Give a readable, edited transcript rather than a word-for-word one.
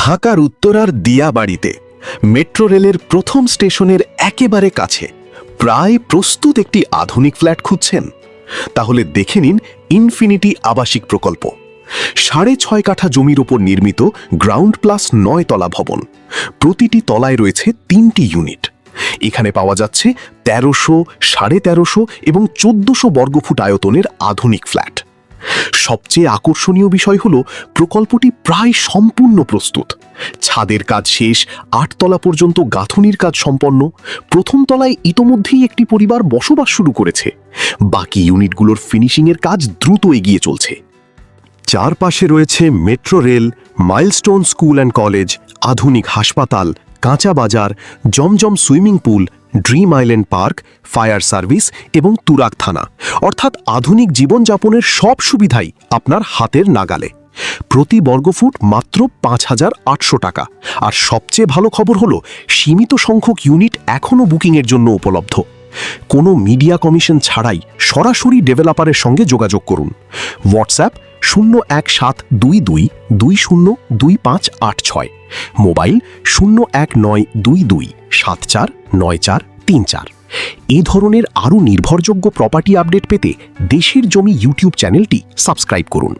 ঢাকার উত্তরার দিয়াবাড়িতে মেট্রো রেলের প্রথম স্টেশনের একেবারে কাছে প্রায় প্রস্তুত একটি আধুনিক ফ্ল্যাট খুঁজছেন? তাহলে দেখে নিন ইনফিনিটি আবাসিক প্রকল্প। 6.5 কাঠা জমির ওপর নির্মিত গ্রাউন্ড প্লাস 9 তলা ভবন। প্রতিটি তলায় রয়েছে 3টি ইউনিট। এখানে পাওয়া যাচ্ছে 1300, 1350 এবং 1400 বর্গফুট আয়তনের আধুনিক ফ্ল্যাট। সবচেয়ে আকর্ষণীয় বিষয় হল প্রকল্পটি প্রায় সম্পূর্ণ প্রস্তুত। ছাদের কাজ শেষ, 8 তলা পর্যন্ত গাঁথুনির কাজ সম্পন্ন। প্রথম তলায় ইতোমধ্যেই একটি পরিবার বসবাস শুরু করেছে। বাকি ইউনিটগুলোর ফিনিশিংয়ের কাজ দ্রুত এগিয়ে চলছে। চারপাশে রয়েছে metro rail, Milestone School and College, আধুনিক হাসপাতাল, কাঁচা বাজার, Zamzam swimming pool, Dream Island Park, fire service এবং তুরাগ থানা, অর্থাৎ আধুনিক জীবনযাপনের সব সুবিধাই আপনার হাতের নাগালে। প্রতি বর্গফুট মাত্র 5,800 টাকা। আর সবচেয়ে ভালো খবর হলো সীমিত সংখ্যক ইউনিট এখনও বুকিংয়ের জন্য উপলব্ধ। কোনো মিডিয়া কমিশন ছাড়াই সরাসরি ডেভেলপারের সঙ্গে যোগাযোগ করুন। WhatsApp 01772202586, mobile 01922749434। এই ধরনের আরও নির্ভরযোগ্য প্রপার্টি আপডেট পেতে দেশের জমি ইউটিউব চ্যানেলটি সাবস্ক্রাইব করুন।